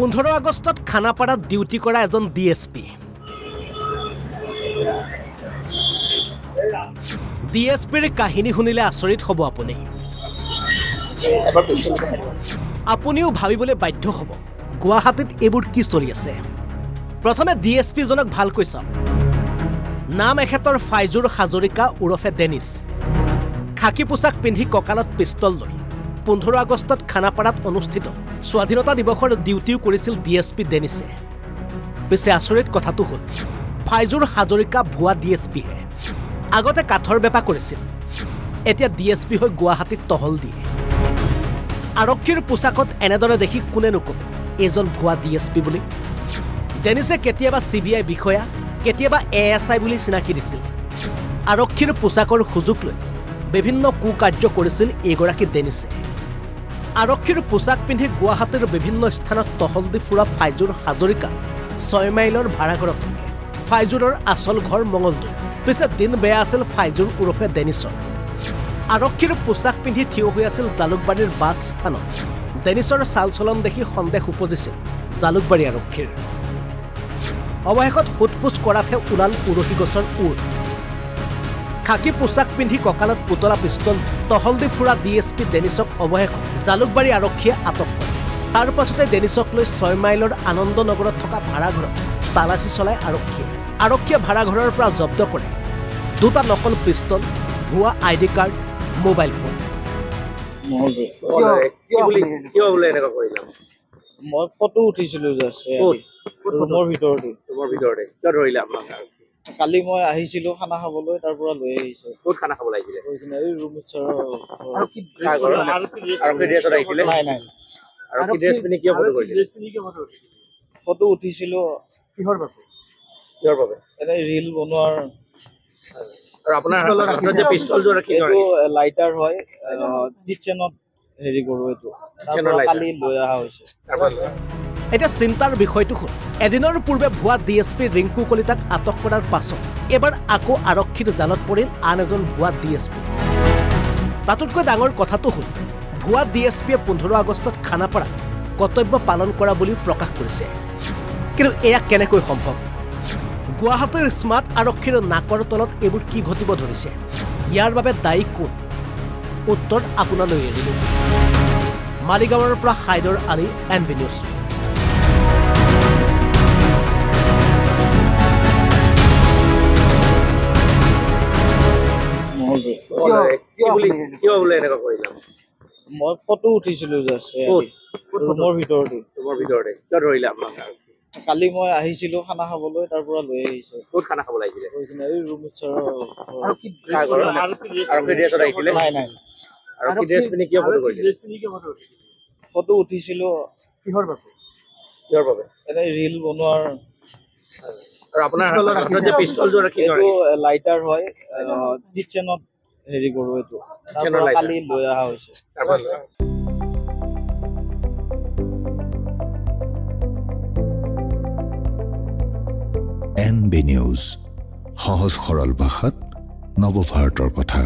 15 আগষ্টত খানাপাৰাত ডিউটি কৰা এজন ডিএছপি ডিএছপিৰ কাহিনী শুনিলে আচৰিত হ'ব আপুনি আপুনিও ভাবিবলৈ বাধ্য হ'ব গুৱাহাটীত এইবোৰ কি চলি আছে প্ৰথমে ডিএছপি জনক ভালকৈ চাওক নাম এখেতৰ ফাইজুৰ হাজৰিকা উৰফে ডেনিছ খাকি পোছাক পিন্ধি কঁকালত পিস্তল লৈ 15 আগষ্টত খানাপাৰাত অনুষ্ঠিত স্বাধীনতা দিৱসৰ ডিউটিও কৰিছিল ডিএছপি ডেনিছে পিছে আচৰিত কথাটো হ'ল ফাইজুৰ হাজৰিকা ভুৱা ডিএছপি হে আগতে কাঠৰ বেপা কৰিছিল এতিয়া ডিএছপি হৈ গুৱাহাটীত টহল দিয়ে আৰক্ষীৰ পোছাকত এনেদৰে দেখি কোনে নকব এজন ভুৱা ডিএছপি বুলি ডেনিছে কেতিয়াবা সিবিআই বিষয়া কেতিয়াবা এএসআই বুলি চিনাকি দিছিল আৰক্ষীৰ পোছাকৰ সুযোগ লৈ বিভিন্ন কুকাৰ্য কৰিছিল এগৰাকী ডেনিছে আৰক্ষীৰ পোছাক পিন্ধি গুৱাহাটীৰ বিভিন্ন স্থানত টহল দি ফুৰা ফাইজুৰ হাজৰিকা 6 মাইলৰ ভাড়াঘৰত থাকে ফাইজুৰৰ আচল ঘৰ মঙলদৈ পিছে দিন বেয়া আছিল ফাইজুৰ উৰফে ডেনিছৰ আৰক্ষীৰ পোছাক পিন্ধি থিয় হৈ আছিল জালুকবাৰীৰ বাছ স্থানত ডেনিছৰ চালচলন দেখি সন্দেহ উপজিছিল জালুকবাৰী আৰক্ষীৰ অৱশেষত হুটপুছ কৰাতহে ওলাল উৰহি গছৰ উৰ খাকি পোছাক পিন্ধি কঁকালত পুতলা পিস্তল টহল দি ফুৰা ডিএছপি ডেনিছক অৱশেষত জালুকবাৰী আৰক্ষীয়ে আটক কৰে তাৰ পাছতে ডেনিছক লৈ 6 মাইলৰ আনন্দনগৰত থকা ভাড়াঘৰত তালাচী চলাই আৰক্ষীয়ে ভাড়াঘৰৰ পৰা জব্দ কৰে দুটা নকল পিস্তল ভুৱা আইডি কাৰ্ড মোবাইল ফোন মই ফটো উঠিছিলো ৰুমৰ ভিতৰতে কিয় ধৰিলে আপোনাক কালি মই আহিছিলো খানা খাবলৈ তাৰ পৰা লৈ আহিছো ক'ত খানা খাবলৈ আহিছিলে এই ৰুমমেটছৰ নাই আৰু কি ড্ৰেছ পিন্ধি কিয় ফটো কৰিছিলে ফটো উঠিছিলো কিহৰ বাবে এনে ৰীল বনোৱাৰ আৰু আপোনাৰ হাতত যে পিস্তলটো ৰাখি লাইটাৰ হয় কিচেনত হেৰি কৰো এইটো কালি লৈ অহা হৈছে এতিয়া চিন্তাৰ বিষয়টো হ'ল এদিনৰ পূৰ্বে ভুৱা ডিএছপি ৰিংকু কলিতাক আটক কৰাৰ পাছত এবাৰ আকৌ আৰক্ষীৰ জালত পৰিল আন এজন ভুৱা ডিএছপি তাতোতকৈ ডাঙৰ কথাটো হ'ল ভুৱা ডিএছপিয়ে 15 আগষ্টত খানাপাৰাত কৰ্তব্য পালন কৰা বুলি প্ৰকাশ কৰিছে কিন্তু এয়া কেনেকৈ সম্ভৱ গুৱাহাটীৰ স্মাৰ্ট আৰক্ষীৰ নাকৰ তলত এইবোৰ কি ঘটিব ধৰিছে ইয়াৰ বাবে দায়ী কোন উত্তৰ আপোনালৈ এৰিলোঁ মালিগাঁৱৰ পৰা হাইদৰ আলী NB নিউজ মই ফটো উঠিছিলো ৰুমৰ ভিতৰতে কিয় ধৰিলে আপোনাক কালি মই আহিছিলো খানা খাবলৈ তাৰ পৰা লৈ আহিছো ক'ত খানা খাবলৈ আহিছিলে এই ৰুমমেটছৰ নাই আৰু কি ড্ৰেছ পিন্ধি কিয় ফটো কৰিছিলে ফটো উঠিছিলো কিহৰ বাবে এনে ৰীল বনোৱাৰ আৰু আপোনাৰ হাতত যে পিস্তলটো ৰাখি লাইটাৰ হয় কিচেনত হেৰি কৰো এইটো কালি লৈ অহা হৈছে NB নিউজ সহজ সৰল ভাষাত নৱভাৰতৰ কথা।